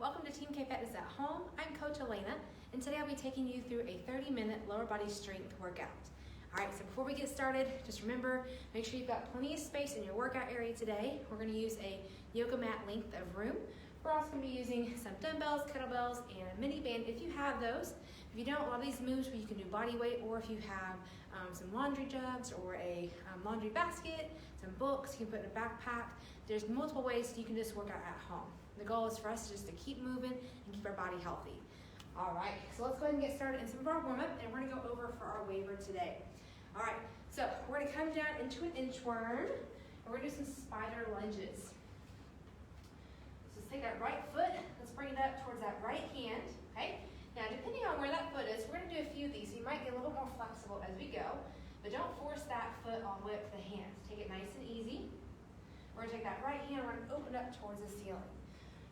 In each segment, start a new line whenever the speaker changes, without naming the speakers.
welcome to TMMKFitness at Home. I'm Coach Alana, and today I'll be taking you through a 30-minute lower body strength workout. All right, so before we get started, just remember, make sure you've got plenty of space in your workout area today. We're going to use a yoga mat length of room. We're also going to be using some dumbbells, kettlebells, and a mini band if you have those. If you don't, a lot of these moves where you can do body weight, or if you have some laundry jugs or a laundry basket, some books you can put in a backpack. There's multiple ways you can just work out at home. The goal is for us just to keep moving and keep our body healthy. All right, so let's go ahead and get started in some of our warm-up, and we're gonna go over for our waiver today. All right, so we're gonna come down into an inchworm, and we're gonna do some spider lunges. So let's take that right foot, let's bring it up towards that right hand, okay? Now, depending on where that foot is, we're gonna do a few of these. So you might get a little bit more flexible as we go, but don't force that foot all the way up to the hands. Take it nice and easy. We're gonna take that right hand, we're gonna open up towards the ceiling.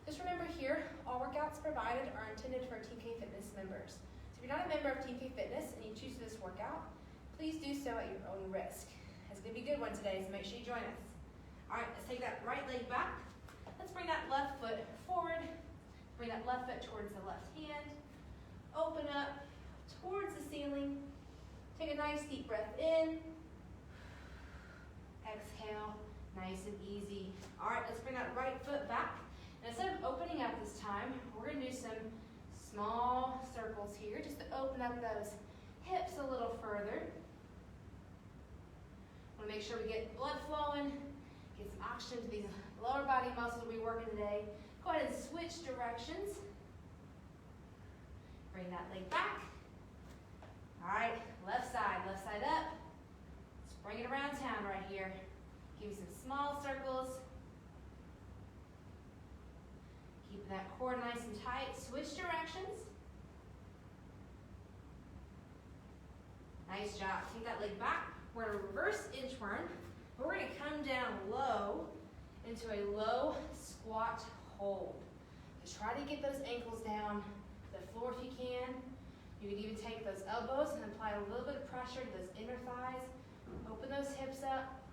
Just remember here, all workouts provided are intended for TMMKFitness members. So if you're not a member of TMMKFitness and you choose this workout, please do so at your own risk. It's gonna be a good one today, so make sure you join us. All right, let's take that right leg back. Let's bring that left foot forward. Bring that left foot towards the left hand. Open up towards the ceiling. Take a nice deep breath in. Exhale, nice and easy. All right, let's bring that right foot back. Instead of opening up this time, we're going to do some small circles here just to open up those hips a little further. Want to make sure we get blood flowing, get some oxygen to these lower body muscles we'll be working today. Go ahead and switch directions. Bring that leg back. All right, left side up. Let's bring it around town right here. Give you some small circles. Keep that core nice and tight. Switch directions. Nice job. Take that leg back. We're going to reverse inchworm. We're going to come down low into a low squat hold. So try to get those ankles down to the floor if you can. You can even take those elbows and apply a little bit of pressure to those inner thighs. Open those hips up.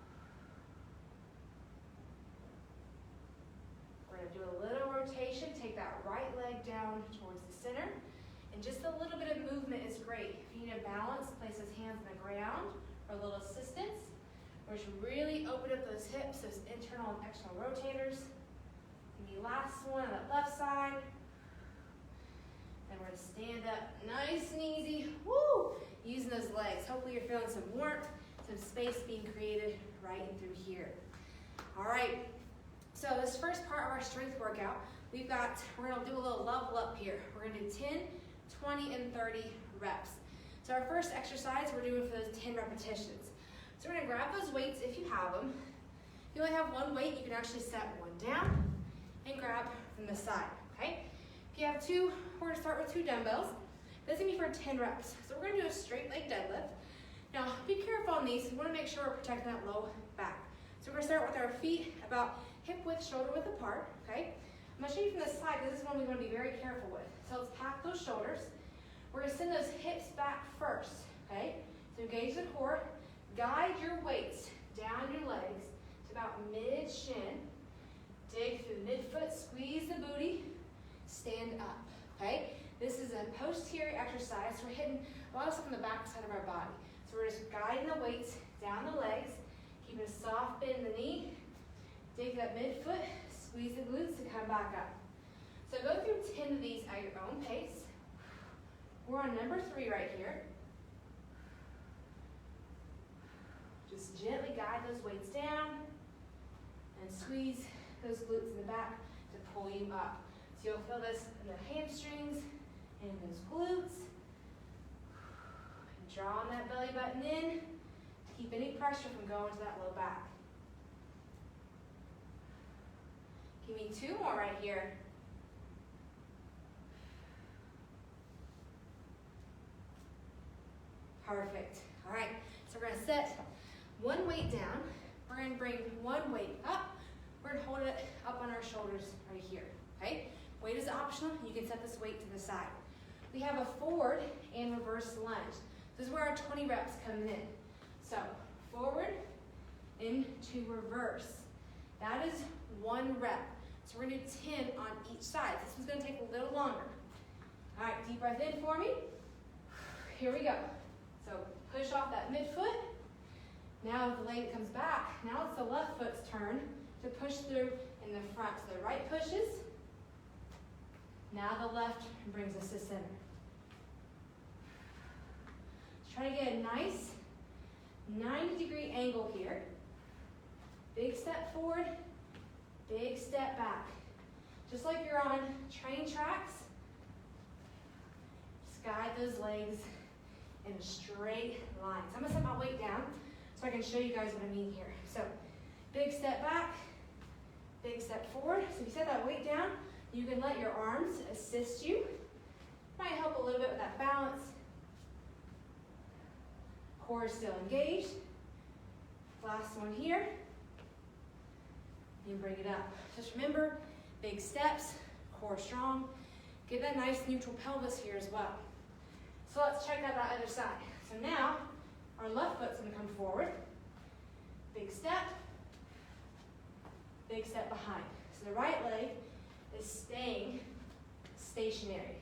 We're going to do a little rotation. Take that right leg down towards the center. And just a little bit of movement is great. If you need a balance, place those hands on the ground for a little assistance. We're just really open up those hips, those internal and external rotators. Give me last one on the left side. Then we're going to stand up nice and easy. Woo! Using those legs. Hopefully you're feeling some warmth, some space being created right in through here. All right. So this first part of our strength workout, we're going to do a little level up here. We're going to do 10, 20, and 30 reps. So our first exercise, we're doing for those 10 repetitions. So we're going to grab those weights if you have them. If you only have one weight, you can actually set one down and grab from the side, okay? If you have two, we're going to start with 2 dumbbells. This is going to be for 10 reps. So we're going to do a straight leg deadlift. Now, be careful on these. We want to make sure we're protecting that low back. So we're going to start with our feet about hip width, shoulder width apart, okay? I'm going to show you from the side because this is one we want to be very careful with. So let's pack those shoulders. We're going to send those hips back first, okay? So engage the core. Guide your weights down your legs to about mid-shin. Dig through the midfoot, squeeze the booty, stand up, okay? This is a posterior exercise. We're hitting a lot of stuff on the back side of our body. So we're just guiding the weights down the legs, keeping a soft bend in the knee. Dig that midfoot, squeeze the glutes to come back up. So go through 10 of these at your own pace. We're on number 3 right here. Just gently guide those weights down and squeeze those glutes in the back to pull you up. So you'll feel this in the hamstrings and those glutes. And draw on that belly button in to keep any pressure from going to that low back. Give me 2 more right here. Perfect. All right, so we're going to set one weight down. We're going to bring one weight up. We're going to hold it up on our shoulders right here, okay? Weight is optional. You can set this weight to the side. We have a forward and reverse lunge. This is where our 20 reps come in. So forward into reverse. That is 1 rep. So we're gonna do 10 on each side. This one's gonna take a little longer. All right, deep breath in for me. Here we go. So push off that midfoot. Now the leg comes back. Now it's the left foot's turn to push through in the front. So the right pushes. Now the left brings us to center. Try to get a nice 90-degree angle here. Big step forward, big step back. Just like you're on train tracks, just guide those legs in a straight line. So I'm gonna set my weight down so I can show you guys what I mean here. So big step back, big step forward. So if you set that weight down, you can let your arms assist you. Might help a little bit with that balance. Core is still engaged. Last one here. You bring it up. Just remember, big steps, core strong. Get that nice neutral pelvis here as well. So let's check out that other side. So now, our left foot's gonna come forward. Big step behind. So the right leg is staying stationary.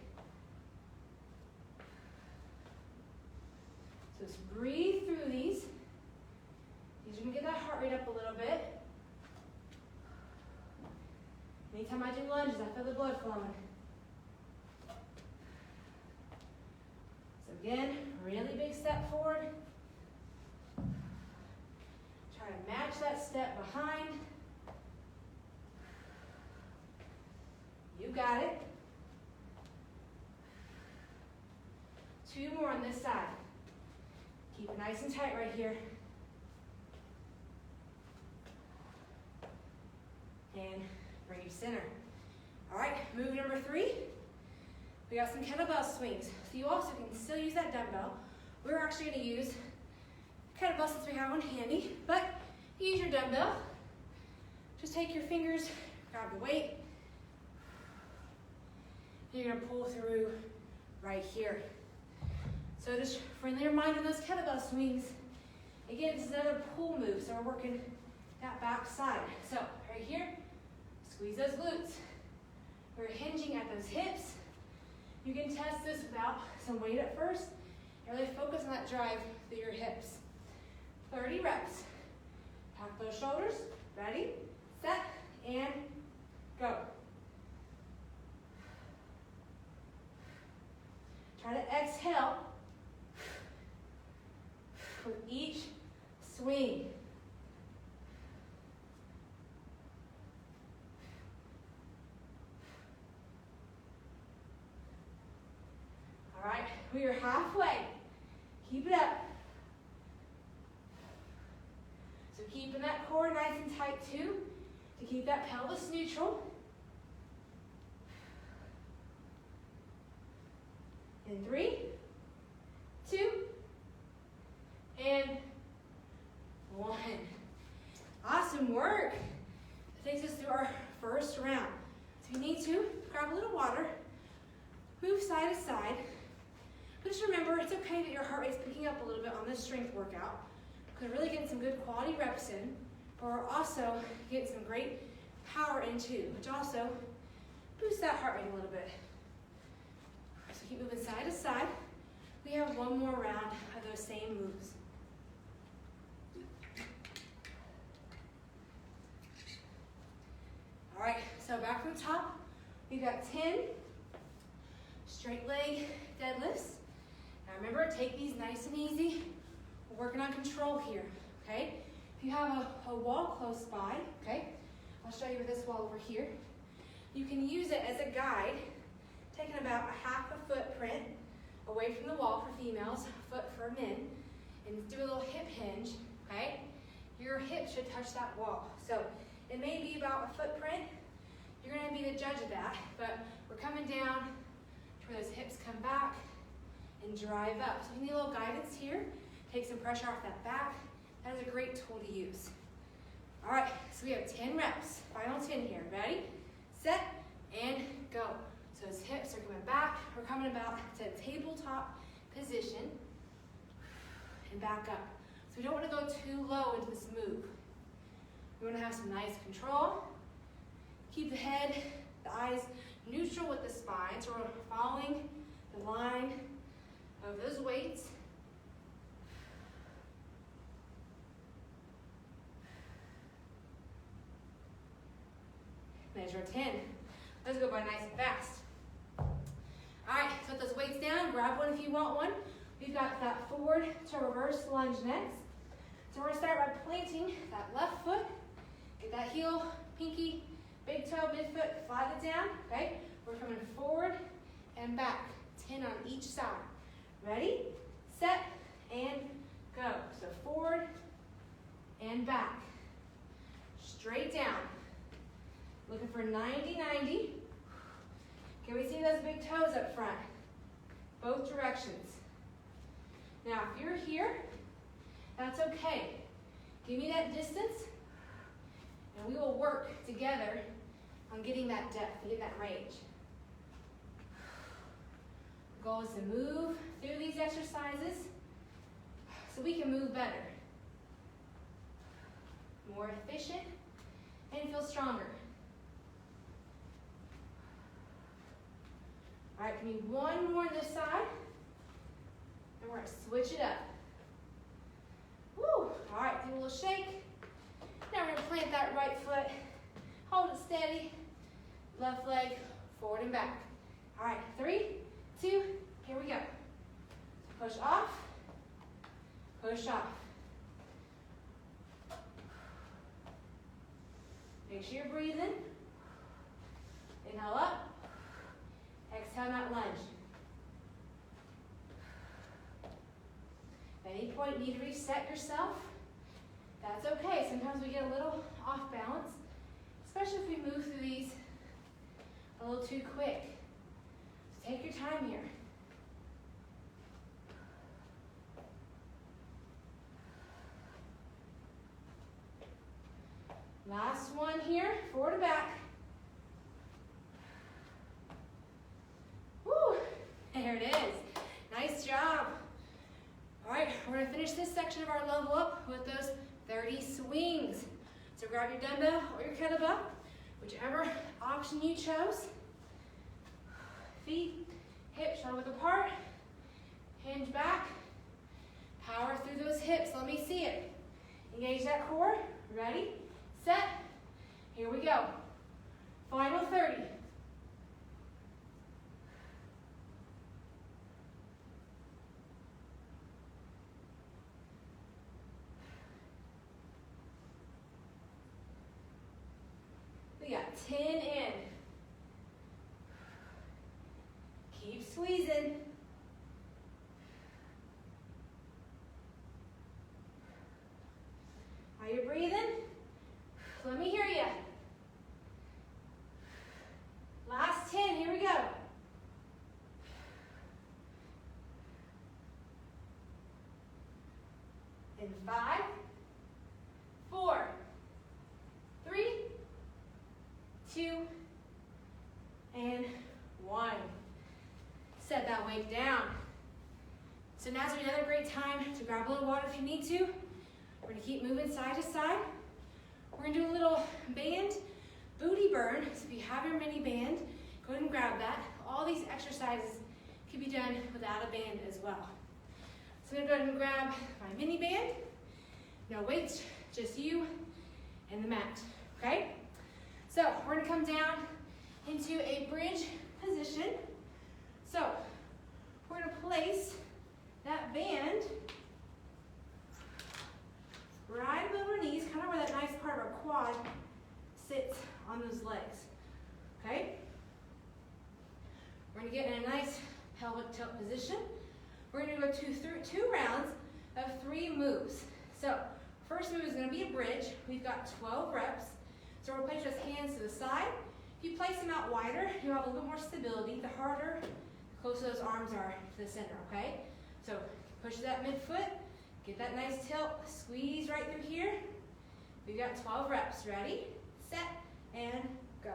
So just breathe through these. You're gonna get that heart rate up a little bit. Anytime I do lunges, I feel the blood flowing. So again, really big step forward. Try to match that step behind. You got it. 2 more on this side. Keep it nice and tight right here. And bring you to center. All right, move number 3. We got some kettlebell swings. So you also can still use that dumbbell. We're actually gonna use kettlebell since we have one handy, but use your dumbbell. Just take your fingers, grab the weight. You're gonna pull through right here. So just friendly reminder on those kettlebell swings. Again, this is another pull move, so we're working that back side. So right here, squeeze those glutes. We're hinging at those hips. You can test this without some weight at first. Really focus on that drive through your hips. 30 reps. Pack those shoulders. Ready, set, and go. Try to exhale with each swing. All right, we are halfway. Keep it up. So keeping that core nice and tight too, to keep that pelvis neutral. In 3, 2, and 1. Awesome work. That takes us through our first round. So you need to grab a little water, move side to side. But just remember, it's okay that your heart rate's picking up a little bit on this strength workout, because we're really getting some good quality reps in, but we're also getting some great power in too, which also boosts that heart rate a little bit. So keep moving side to side. We have one more round of those same moves. All right, so back from the top, we've got 10 straight leg deadlifts. Now remember, take these nice and easy. We're working on control here, okay? If you have a wall close by, okay, I'll show you with this wall over here. You can use it as a guide, taking about a half a footprint away from the wall for females, a foot for men, and do a little hip hinge, okay? Your hips should touch that wall. So it may be about a footprint. You're gonna be the judge of that, but we're coming down to where those hips come back and drive up. So if you need a little guidance here, take some pressure off that back. That is a great tool to use. All right, so we have 10 reps, final 10 here. Ready, set, and go. So his hips are coming back. We're coming about to tabletop position and back up. So we don't want to go too low into this move. We want to have some nice control. Keep the head, the eyes neutral with the spine, so we're following the line of those weights. Measure 10. Let's go by nice and fast. All right, so put those weights down. Grab one if you want one. We've got that forward to reverse lunge next. So we're gonna start by planting that left foot. Get that heel, pinky, big toe, midfoot, flat it down, okay? We're coming forward and back, 10 on each side. Ready, set, and go. So forward and back. Straight down. Looking for 90-90. Can we see those big toes up front? Both directions. Now, if you're here, that's okay. Give me that distance, and we will work together on getting that depth, getting that range. The goal is to move through these exercises so we can move better, more efficient, and feel stronger. All right, give me one more on this side, and we're gonna switch it up. Woo! All right, do a little shake. Now we're gonna plant that right foot, hold it steady, left leg, forward and back. All right, 3, 2, here we go. Push off, push off. Make sure you're breathing. Inhale up, exhale that lunge. At any point you need to reset yourself, that's okay. Sometimes we get a little off balance, especially if we move through these a little too quick. So take your time here. Last one here, forward and back. Woo, there it is. Nice job. All right, we're gonna finish this section of our level up with those 30 swings. So grab your dumbbell or your kettlebell, whichever option you chose. Feet, hips shoulder width apart, hinge back, power through those hips. Let me see it. Engage that core. Ready, set, here we go. Final 30. We got 10 in. Keep squeezing. Are you breathing? Let me hear you. Last 10, here we go. In 5, 4, 3, 2, and 1. Set that weight down. So now's another great time to grab a little water if you need to. We're gonna keep moving side to side. We're gonna do a little band booty burn. So if you have your mini band, go ahead and grab that. All these exercises can be done without a band as well. So I'm gonna go ahead and grab my mini band. No weights, just you and the mat, okay? So we're gonna come down into a bridge position. So we're gonna place that band right above our knees, kind of where that nice part of our quad sits on those legs, okay? We're gonna get in a nice pelvic tilt position. We're gonna go through 2 rounds of 3 moves. So first move is gonna be a bridge. We've got 12 reps. So we'll place those hands to the side. If you place them out wider, you'll have a little more stability. The harder, the closer those arms are to the center, okay? So push that midfoot, get that nice tilt, squeeze right through here. We've got 12 reps. Ready, set, and go.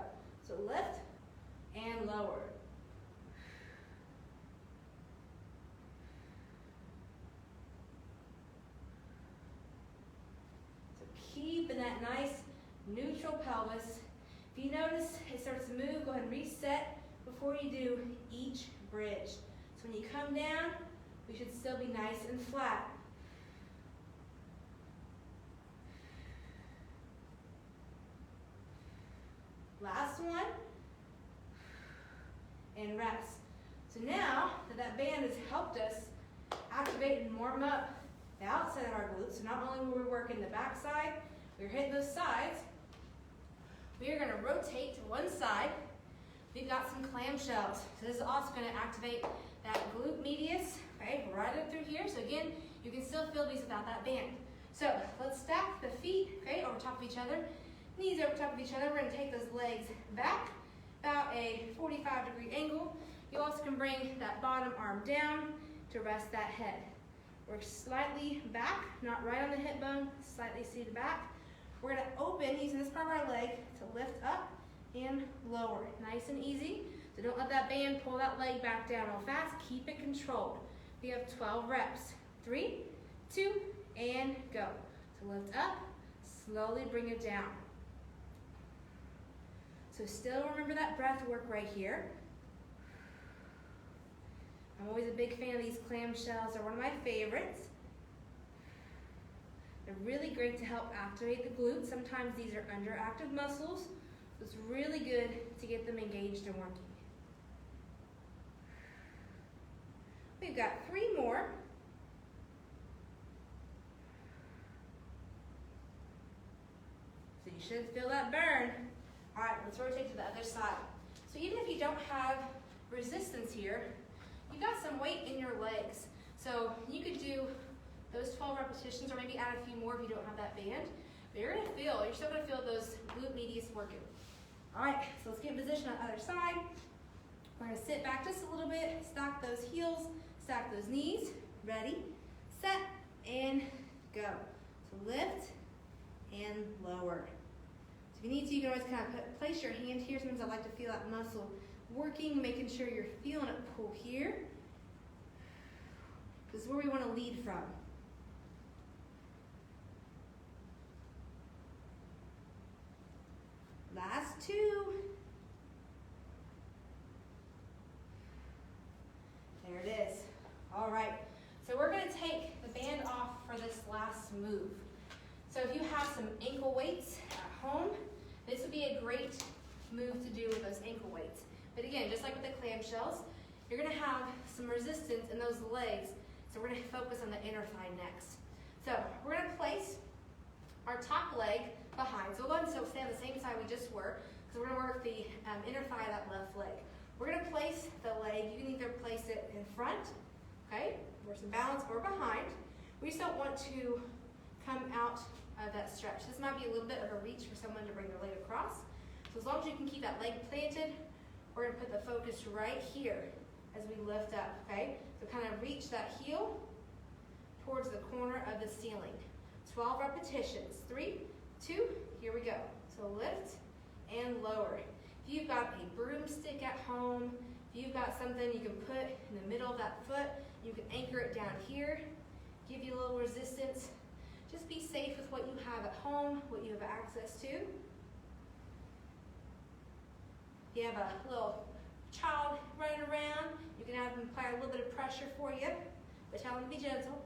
So lift and lower. So keeping that nice neutral pelvis. If If you notice it starts to move, go ahead and reset before you do each bridge. So when you come down, we should still be nice and flat. Last one. And rest. So now that band has helped us activate and warm up the outside of our glutes, so not only were we working the back side, we were hitting those sides, we are going to rotate to one side. We've got some clamshells. So this is also going to activate that glute medius, okay, right up through here. So again, you can still feel these without that band. So let's stack the feet, okay, over top of each other, knees over top of each other. We're going to take those legs back, about a 45-degree angle. You also can bring that bottom arm down to rest that head. We're slightly back, not right on the hip bone, slightly seated back. We're going to open using this part of our leg to lift up and lower. Nice and easy. So don't let that band pull that leg back down real fast. Keep it controlled. We have 12 reps. 3, 2, and go. So lift up, slowly bring it down. So still remember that breath work right here. I'm always a big fan of these clamshells. They're one of my favorites. They're really great to help activate the glutes. Sometimes these are underactive muscles, so it's really good to get them engaged and working. We've got 3 more. So you should feel that burn. All right, let's rotate to the other side. So even if you don't have resistance here, you got some weight in your legs. So you could do those 12 repetitions or maybe add a few more if you don't have that band. But you're still gonna feel those glute medius working. All right, so let's get in position on the other side. We're gonna sit back just a little bit, stack those heels, stack those knees. Ready, set, and go. So lift and lower. So if you need to, you can always kind of place your hand here. Sometimes I like to feel that muscle working, making sure you're feeling it pull here. This is where we want to lead from. Last 2. There it is. All right. So we're going to take the band off for this last move. So if you have some ankle weights at home, this would be a great move to do with those ankle weights. But again, just like with the clamshells, you're going to have some resistance in those legs. So we're going to focus on the inner thigh next. So we're going to place our top leg behind. So we'll go ahead and stay on the same side we just were, because we're going to work the inner thigh of that left leg. We're going to place the leg. You can either place it in front, okay, for some balance, or behind. We just don't want to come out of that stretch. This might be a little bit of a reach for someone to bring their leg across. So as long as you can keep that leg planted, we're going to put the focus right here as we lift up, okay? So kind of reach that heel towards the corner of the ceiling. 12 repetitions. 3, 2, here we go. So lift and lower. If you've got a broomstick at home, if you've got something you can put in the middle of that foot, you can anchor it down here, give you a little resistance. Just be safe with what you have at home, what you have access to. If you have a little child running around, you can have them apply a little bit of pressure for you, but tell them to be gentle.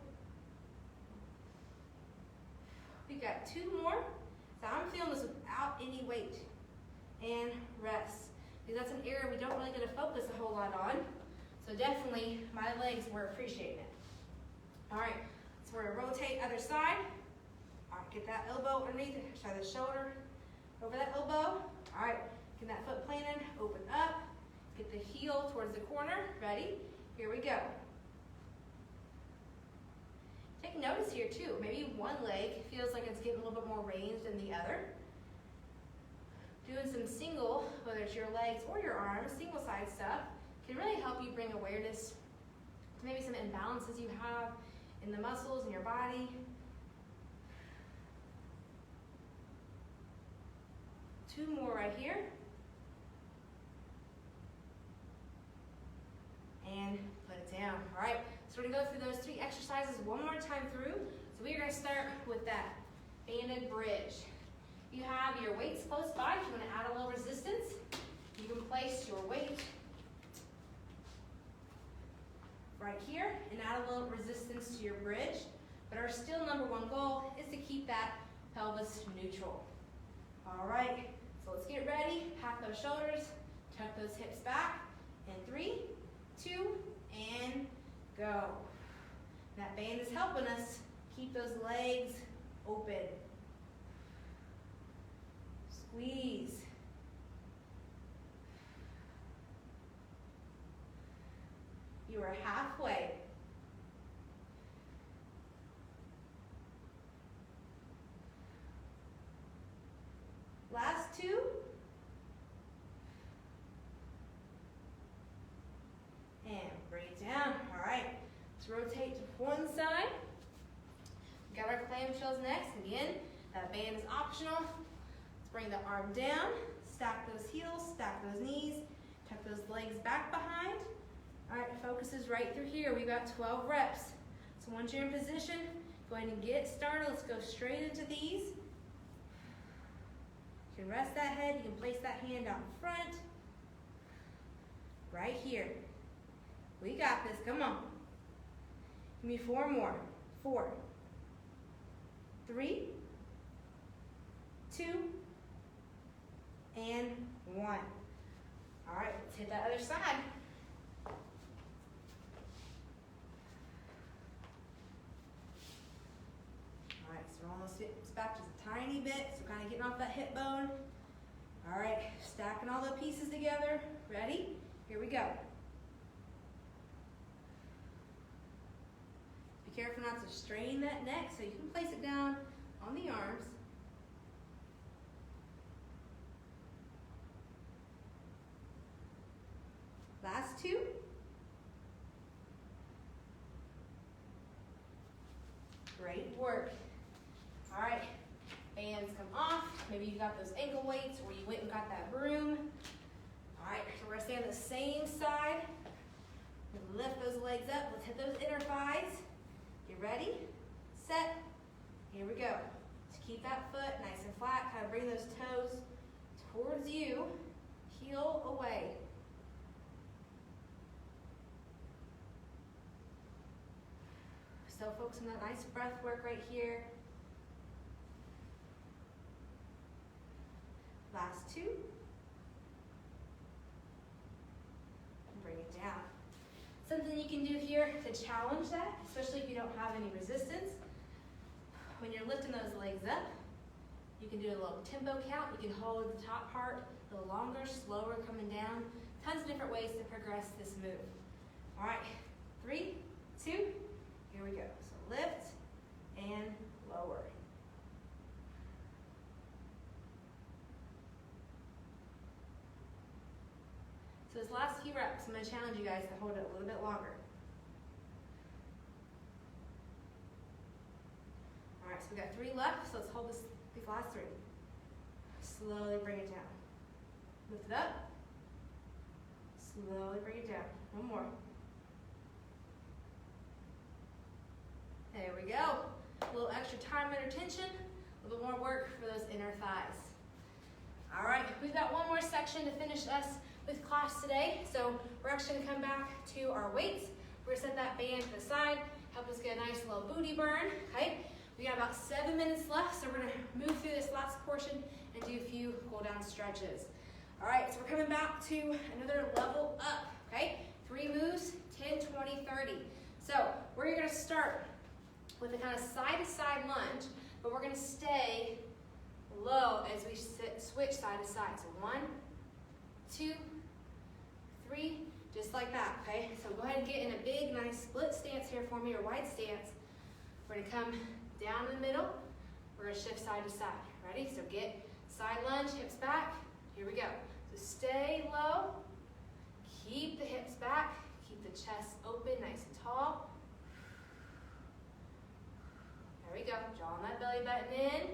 We've got 2 more. So I'm feeling this without any weight. And rest. Because that's an area we don't really get to focus a whole lot on. So definitely my legs were appreciating it. All right, so we're gonna rotate other side. All right, get that elbow underneath, try the shoulder over that elbow. All right, get that foot planted, open up, get the heel towards the corner. Ready? Here we go. Take notice here too. Maybe one leg feels like it's getting a little bit more range than the other. Doing some single, whether it's your legs or your arms, single side stuff, can really help you bring awareness to maybe some imbalances you have in the muscles in your body. Two more right here. And put it down. All right, so we're gonna go through those 3 exercises one more time through. So we're gonna start with that banded bridge. You have your weights close by. If you want to add a little resistance, you can place your weight right here and add a little resistance to your bridge. But our still number one goal is to keep that pelvis neutral. All right, so let's get ready. Pack those shoulders, tuck those hips back. And 3, 2, and go. That band is helping us keep those legs open. Squeeze. You are halfway. Last 2. And bring it down. All right, let's rotate to one side. We got our clamshells next. Again, that band is optional. Let's bring the arm down, stack those heels, stack those knees, tuck those legs back behind. All right, focus is right through here. We've got 12 reps. So once you're in position, go ahead and get started. Let's go straight into these. You can rest that head. You can place that hand out in front. Right here. We got this. Come on. Give me 4 more. 4, 3, 2, and 1. All right, let's hit that other side. All right, so we're almost back just a tiny bit, so kind of getting off that hip bone. All right, stacking all the pieces together. Ready? Here we go. Be careful not to strain that neck, so you can place it down on the arms. Last 2. Great work. All right, bands come off. Maybe you got those ankle weights or you went and got that broom. All right, so we're gonna stay on the same side. Lift those legs up. Let's hit those inner thighs. Get ready, set, here we go. To keep that foot nice and flat, kind of bring those toes towards you, heel away. Still focus on that nice breath work right here. Last 2. Bring it down. Something you can do here to challenge that, especially if you don't have any resistance. When you're lifting those legs up, you can do a little tempo count. You can hold the top part a little longer, slower, coming down. Tons of different ways to progress this move. All right, 3, 2, here we go. So lift and lower. So this last few reps, I'm going to challenge you guys to hold it a little bit longer. All right, so we got 3 left, so let's hold these last 3. Slowly bring it down. Lift it up. Slowly bring it down. 1 more. There we go. A little extra time under tension, a little bit more work for those inner thighs. All right, we've got 1 more section to finish us with class today. So we're actually gonna come back to our weights. We're gonna set that band to the side, help us get a nice little booty burn, okay? We got about 7 minutes left, so we're gonna move through this last portion and do a few cool down stretches. All right, so we're coming back to another level up, okay? 3 moves, 10, 20, 30. So we're gonna start with a kind of side-to-side lunge, but we're gonna stay low as we switch side to side. So 1, 2, 3, just like that, okay? So go ahead and get in a big, nice split stance here for me, or wide stance. We're gonna come down in the middle. We're gonna shift side to side. Ready? So get side lunge, hips back. Here we go. So stay low. Keep the hips back. Keep the chest open, nice and tall. There we go. Drawing that belly button in.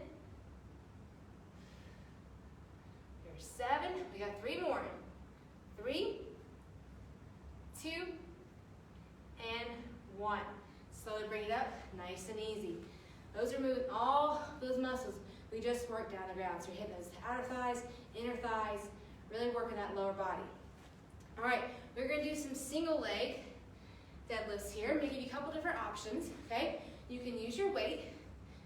Here's 7. We got 3 more. 3, 2, and 1. Slowly bring it up, nice and easy. Those are moving all those muscles. We just worked down the ground. So you're hitting those outer thighs, inner thighs, really working that lower body. All right, we're gonna do some single leg deadlifts here. I'm gonna give you a couple different options, okay? You can use your weight.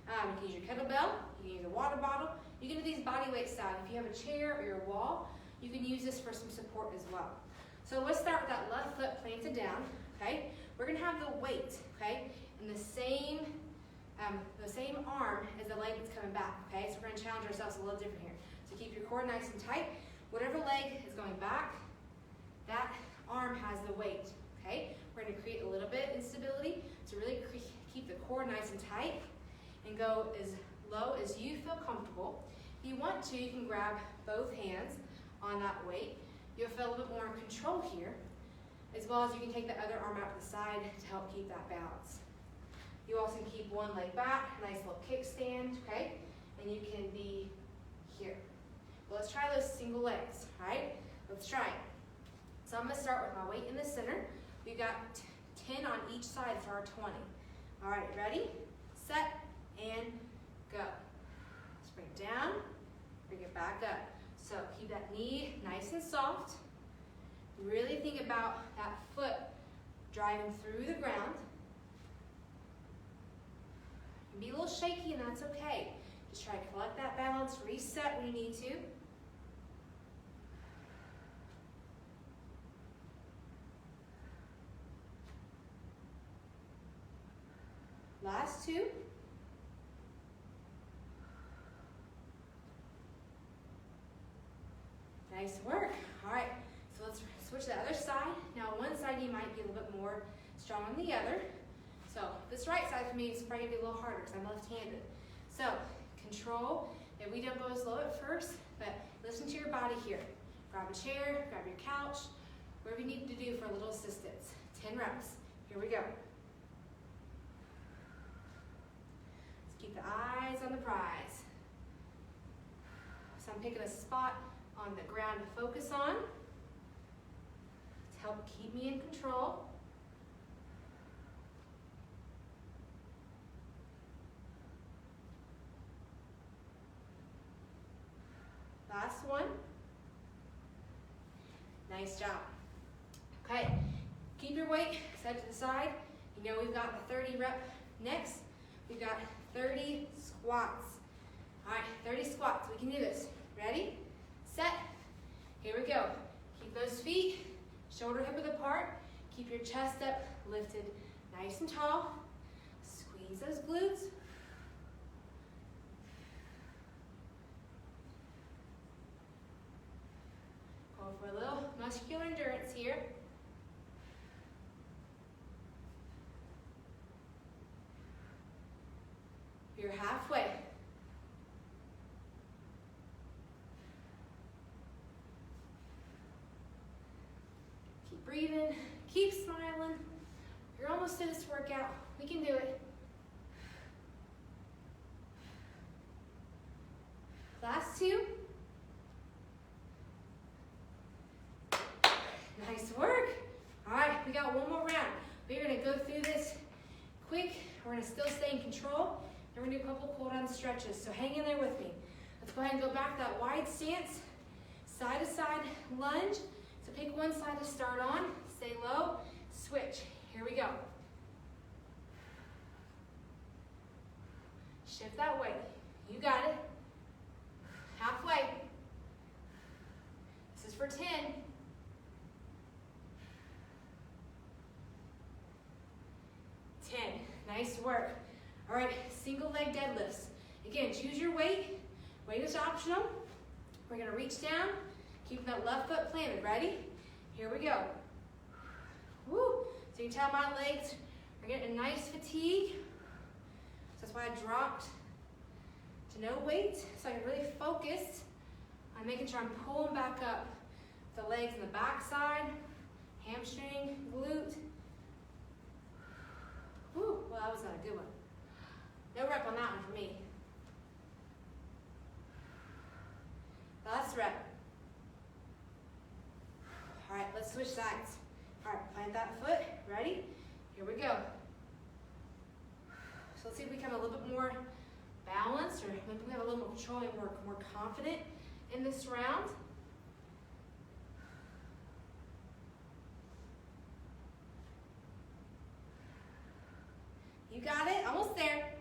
You can use your kettlebell, you can use a water bottle. You can do these body weight style. If you have a chair or your wall, you can use this for some support as well. So let's start with that left foot planted down, okay? We're gonna have the weight, okay, in the same arm as the leg that's coming back, okay? So we're gonna challenge ourselves a little different here. So keep your core nice and tight. Whatever leg is going back, that arm has the weight, okay? We're gonna create a little bit instability to really keep the core nice and tight and go as low as you feel comfortable. If you want to, you can grab both hands on that weight. You'll feel a little bit more in control here, as well as you can take the other arm out to the side to help keep that balance. You also can keep one leg back, nice little kickstand, okay? And you can be here. Well, let's try those single legs, all right? Let's try it. So I'm gonna start with my weight in the center. We've got 10 on each side for our 20. All right, ready, set, and go. Let's bring it down, bring it back up. So keep that knee nice and soft. Really think about that foot driving through the ground. You can be a little shaky, and that's okay. Just try to collect that balance, reset when you need to. Last two. Nice work. All right, so let's switch to the other side. Now on one side you might be a little bit more strong than the other. So this right side for me is probably gonna be a little harder because I'm left-handed. So control that we don't go as low at first, but listen to your body here. Grab a chair, grab your couch, whatever you need to do for a little assistance. 10 reps. Here we go. Let's keep the eyes on the prize. So I'm picking a spot on the ground to focus on to help keep me in control. Last one. Nice job. Okay, keep your weight set to the side. You know we've got the 30 rep next. We've got 30 squats. All right, 30 squats. We can do this. Ready? Set. Here we go. Keep those feet shoulder hip width apart. Keep your chest up, lifted nice and tall. Squeeze those glutes. Go for a little muscular endurance here. You're halfway. Keep breathing, keep smiling. You're almost to this workout. We can do it. Last two. Nice work. All right, we got one more round. We're gonna go through this quick. We're gonna still stay in control. Then we're gonna do a couple cool down stretches. So hang in there with me. Let's go ahead and go back that wide stance, side to side lunge. So pick one side to start on, stay low, switch. Here we go. Shift that weight. You got it. Halfway. This is for 10. 10. Nice work. All right, single leg deadlifts. Again, choose your weight. Weight is optional. We're gonna reach down, keep that left foot planted. Ready? Here we go. Woo! So you can tell my legs are getting a nice fatigue. So that's why I dropped to no weight, so I can really focus on making sure I'm pulling back up the legs in the back side, hamstring, glute. Woo! Well, that was not a good one. No rep on that one for me. Last rep. All right, let's switch sides. All right, plant that foot. Ready? Here we go. So let's see if we become a little bit more balanced, or maybe we have a little more control and we're more confident in this round. You got it, almost there.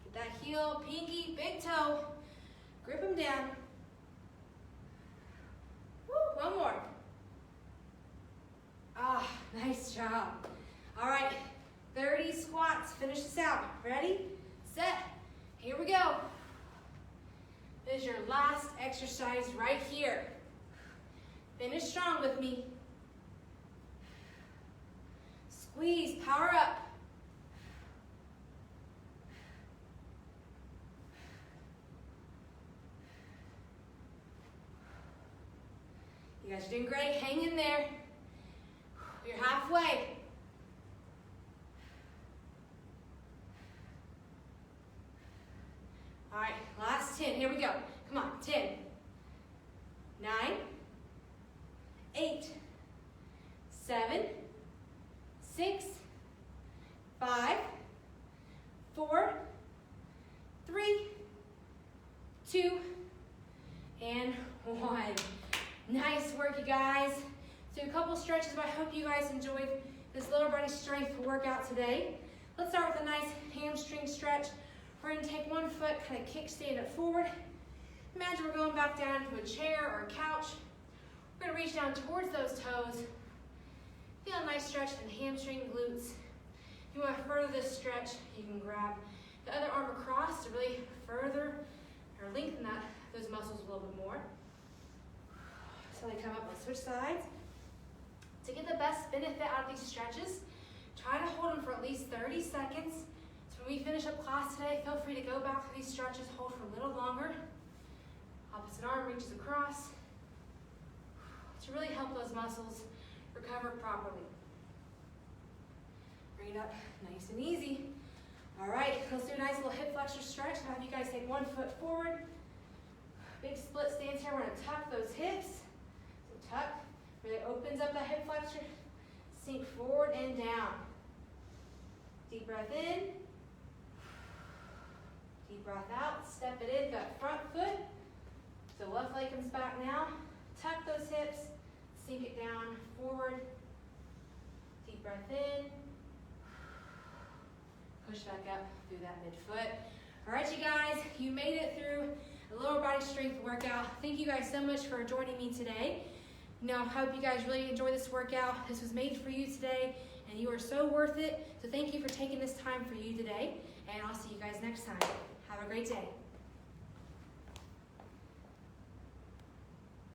Get that heel, pinky, big toe. Grip them down. Woo, one more. Ah, nice job. All right, 30 squats, finish this out. Ready, set, here we go. This is your last exercise right here. Finish strong with me. Squeeze, power up. You guys are doing great, hang in there. You're halfway. All right, last 10, here we go. Come on, 10, 9, 8, 7, 6, 5, 4, 3, 2, and 1. Nice work, you guys. So a couple stretches, but I hope you guys enjoyed this lower body strength workout today. Let's start with a nice hamstring stretch. We're gonna take one foot, kind of kickstand it forward. Imagine we're going back down to a chair or a couch. We're gonna reach down towards those toes. Feel a nice stretch in hamstring, glutes. If you want to further this stretch, you can grab the other arm across to really further or lengthen those muscles a little bit more. So they come up and switch sides. To get the best benefit out of these stretches, try to hold them for at least 30 seconds. So when we finish up class today, feel free to go back to these stretches, hold for a little longer. Opposite arm reaches across to really help those muscles recover properly. Bring it up nice and easy. All right, let's do a nice little hip flexor stretch. I'll have you guys take one foot forward. Big split stance here. We're gonna tuck those hips. So tuck, really opens up that hip flexor. Sink forward and down. Deep breath in. Deep breath out. Step it in, that front foot. So left leg comes back now. Tuck those hips. Sink it down, forward. Deep breath in. Push back up through that midfoot. All right, you guys, you made it through the lower body strength workout. Thank you guys so much for joining me today. Now, I hope you guys really enjoy this workout. This was made for you today, and you are so worth it. So thank you for taking this time for you today, and I'll see you guys next time. Have a great day.